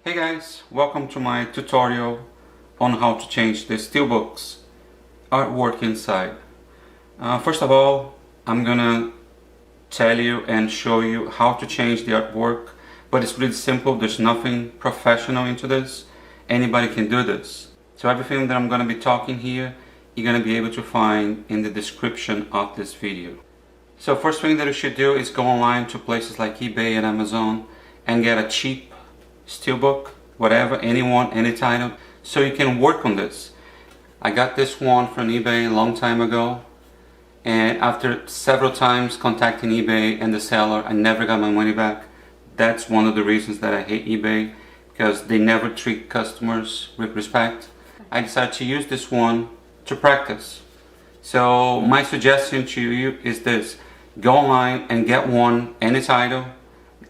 Hey guys, welcome to my tutorial on how to change the Steelbook's artwork inside. First of all, I'm gonna tell you and show you how to change the artwork, but it's really simple. There's nothing professional into this. Anybody can do this. So everything that I'm gonna be talking here, you're gonna be able to find in the description of this video. So first thing that you should do is go online to places like eBay and Amazon and get a cheap Steelbook, whatever, anyone, any title, so you can work on this. I got this one from eBay a long time ago, and after several times contacting eBay and the seller, I never got my money back. That's one of the reasons that I hate eBay, because they never treat customers with respect. I decided to use this one to practice. So my suggestion to you is this: go online and get one, any title.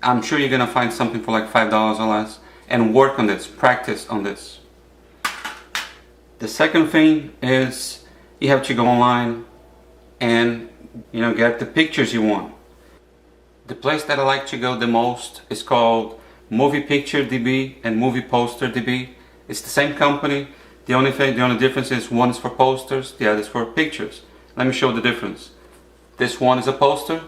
I'm sure you're gonna find something for like $5 or less, and work on this, practice on this. The second thing is you have to go online and get the pictures you want. The place that I like to go the most is called Movie Picture DB and Movie Poster DB. It's the same company. The only difference is one is for posters, the other is for pictures. Let me show the difference. This one is a poster,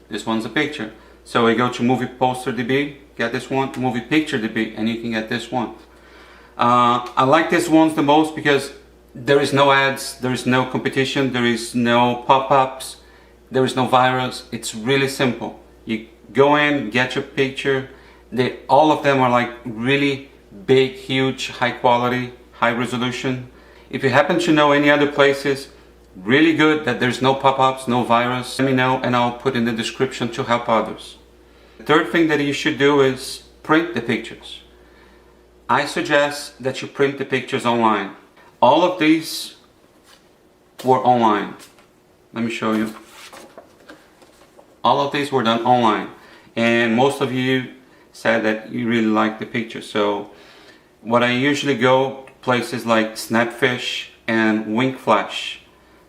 this one's a picture. So we go to Movie Poster DB, get this one, Movie Picture DB, and you can get this one. I like these ones the most because there is no ads, there is no competition, there is no pop-ups, there is no virus. It's really simple. You go in, get your picture. All of them are like really big, huge, high quality, high resolution. If you happen to know any other places really good that there's no pop-ups, no virus, let me know and I'll put in the description to help others. The third thing that you should do is print the pictures. I suggest that you print the pictures online. All of these were online. Let me show you. All of these were done online, and most of you said that you really like the pictures. So what I usually go places like Snapfish and Wink Flash.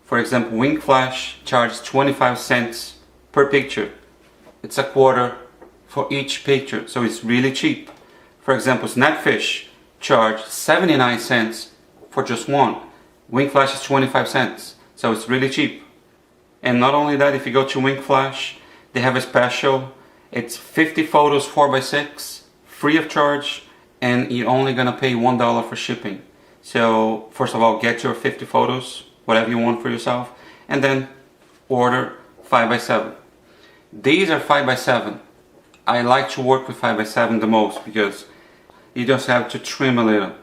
For example, Wink Flash charges 25 cents per picture. It's a quarter for each picture, so it's really cheap. For example, Snapfish charges 79 cents for just one. Wink Flash is 25 cents, so it's really cheap. And not only that, if you go to Wink Flash, they have a special. It's 50 photos 4x6, free of charge, and you're only gonna pay $1 for shipping. So first of all, get your 50 photos, whatever you want for yourself, and then order 5x7. These are 5x7. I like to work with 5x7 the most because you just have to trim a little.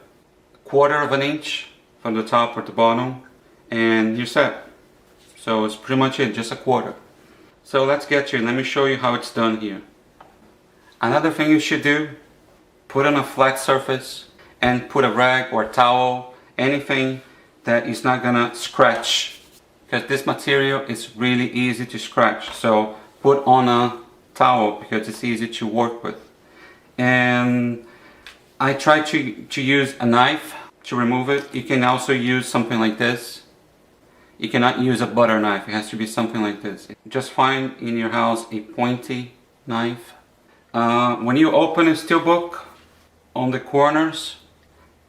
Quarter of an inch from the top or the bottom, and you're set. So it's pretty much it, just a quarter. So let's get to it. Let me show you how it's done here. Another thing you should do, put on a flat surface and put a rag or a towel, anything that is not gonna scratch, because this material is really easy to scratch. So put on a towel because it's easy to work with. And I try to use a knife to remove it. You can also use something like this. You cannot use a butter knife, it has to be something like this. Just find in your house a pointy knife. When you open a Steelbook, on the corners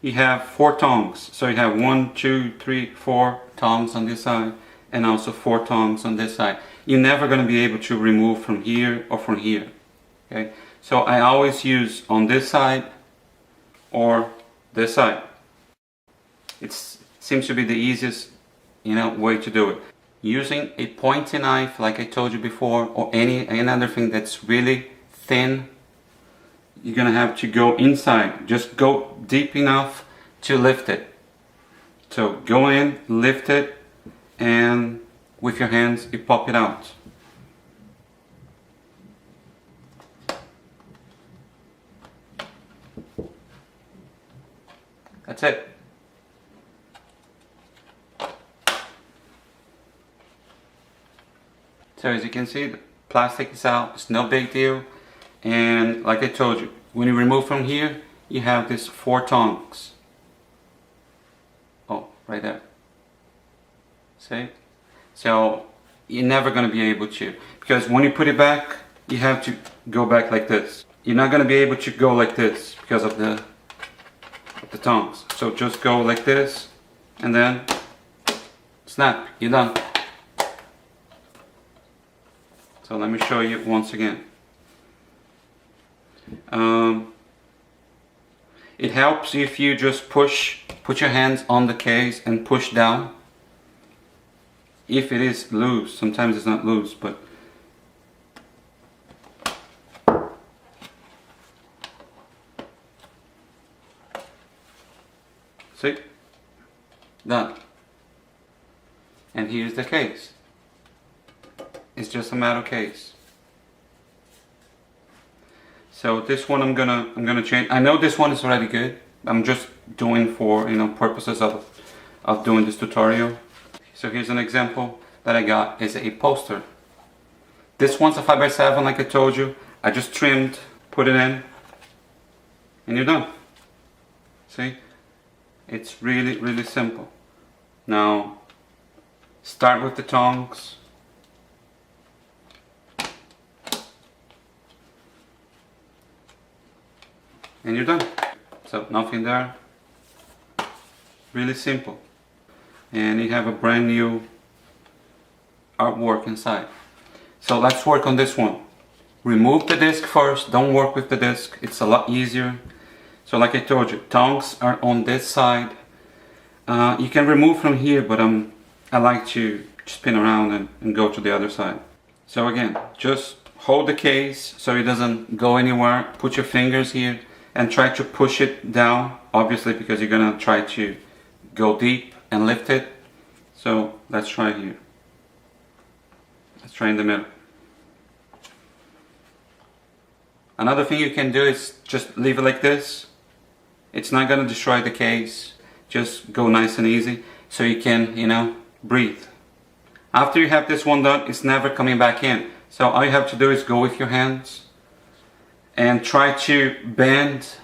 you have 4 tongs. So you have 1, 2, 3, 4 tongs on this side, and also 4 tongs on this side. You're never going to be able to remove from here or from here. Okay? So I always use on this side or this side. It seems to be the easiest way to do it. Using a pointy knife, like I told you before, or any other thing that's really thin, you're gonna have to go inside. Just go deep enough to lift it. So go in, lift it, and with your hands you pop it out. That's it. So as you can see, the plastic is out. It's no big deal. And like I told you, when you remove from here, you have these 4 tongs. Oh, right there. See? So you're never going to be able to, because when you put it back, you have to go back like this. you're not going to be able to go like this because of the tongs. So just go like this and then snap, you're done. So let me show you once again. It helps if you just put your hands on the case and push down. If it is loose, sometimes it's not loose, but see? Done. And here's the case. It's just a metal case. So this one I'm gonna change. I know this one is already good. I'm just doing for, you know, purposes of doing this tutorial. So here's an example that I got. Is a poster. This one's a 5x7 like I told you. I just trimmed, put it in, and you're done. See? It's really, really simple. Now, start with the tongs. And you're done. So nothing there. Really simple. And you have a brand new artwork inside. So let's work on this one. Remove the disc first. Don't work with the disc. It's a lot easier. So like I told you, tongs are on this side. You can remove from here, but I like to spin around and go to the other side. So again, just hold the case so it doesn't go anywhere. Put your fingers here and try to push it down, obviously, because you're gonna try to go deep and lift it. So let's try here. Let's try in the middle. Another thing you can do is just leave it like this. It's not gonna destroy the case. Just go nice and easy so you can, you know, breathe. After you have this one done, it's never coming back in. So all you have to do is go with your hands and try to bend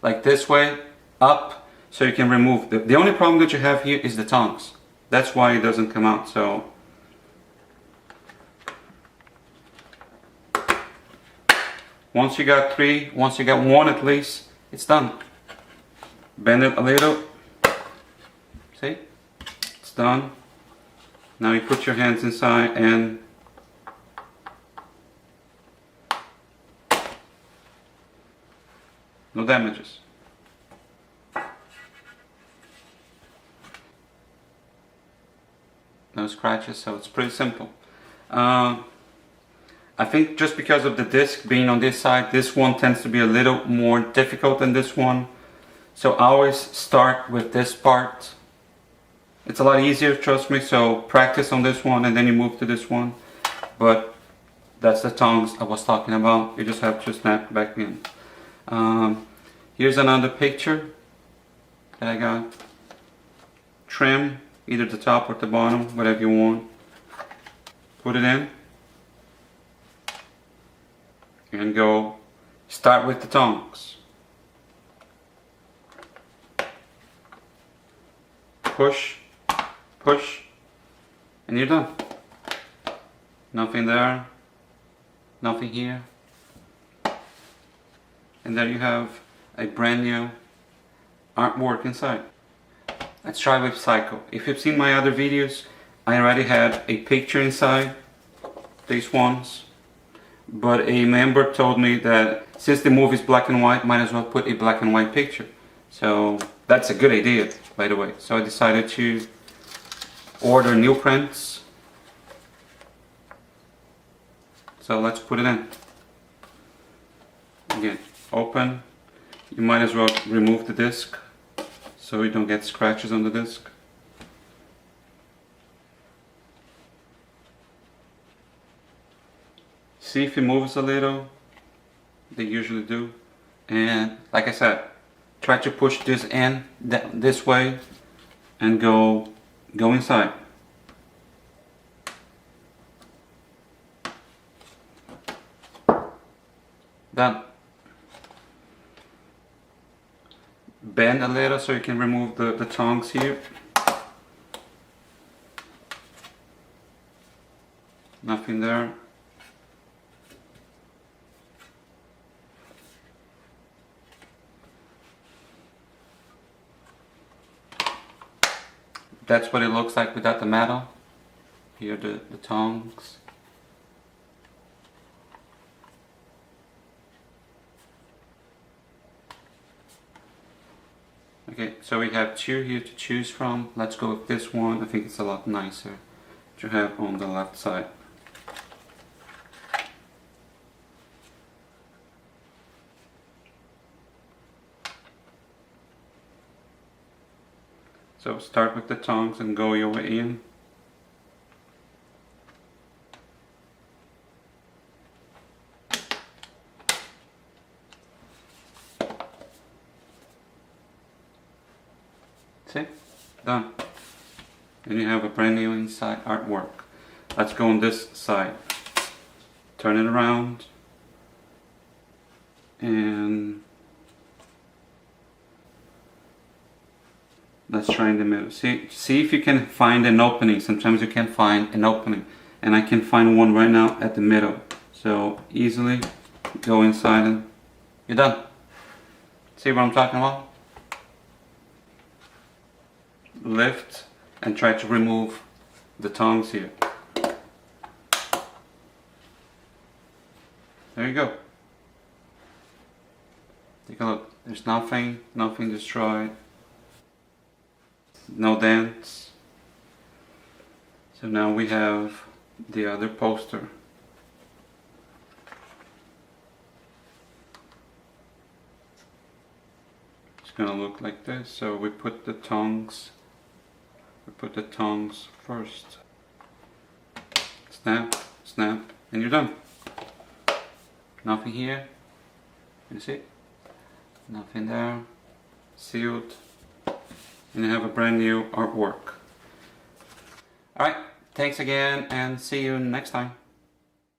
like this way up so you can remove the only problem that you have here is the tongs. That's why it doesn't come out. So once you got three, once you got one at least, it's done. Bend it a little. See? It's done. Now you put your hands inside and no damages. No scratches, so it's pretty simple. I think just because of the disc being on this side, this one tends to be a little more difficult than this one. So I always start with this part. It's a lot easier, trust me, so practice on this one and then you move to this one. But that's the tongs I was talking about. You just have to snap back in. Here's another picture that I got. Trim either the top or the bottom, whatever you want. Put it in. And go. Start with the tongs. Push, push, and you're done. Nothing there, nothing here. And there you have a brand new artwork inside. Let's try with Psycho. If you've seen my other videos, I already had a picture inside, these ones. But a member told me that since the movie is black and white, might as well put a black and white picture. So that's a good idea, by the way. So I decided to order new prints. So let's put it in. Again, open. You might as well remove the disc so you don't get scratches on the disc. See if it moves a little. They usually do. And like I said, try to push this in this way and go inside. Done. Bend a little so you can remove the tongs here. Nothing there. That's what it looks like without the metal. Here are the tongs. Okay, so we have two here to choose from. Let's go with this one. I think it's a lot nicer to have on the left side. So start with the tongs and go your way in. See? Done. And you have a brand new inside artwork. Let's go on this side. Turn it around. And let's try in the middle. See if you can find an opening. Sometimes you can't find an opening. And I can find one right now at the middle. So easily go inside and you're done. See what I'm talking about? Lift and try to remove the tongs here. There you go. Take a look. There's nothing destroyed. No dents. So now we have the other poster. It's gonna look like this. So we put the tongs. We put the tongs first. Snap, snap, and you're done. Nothing here. You see? Nothing there. Sealed. And you have a brand new artwork. Alright, thanks again and see you next time.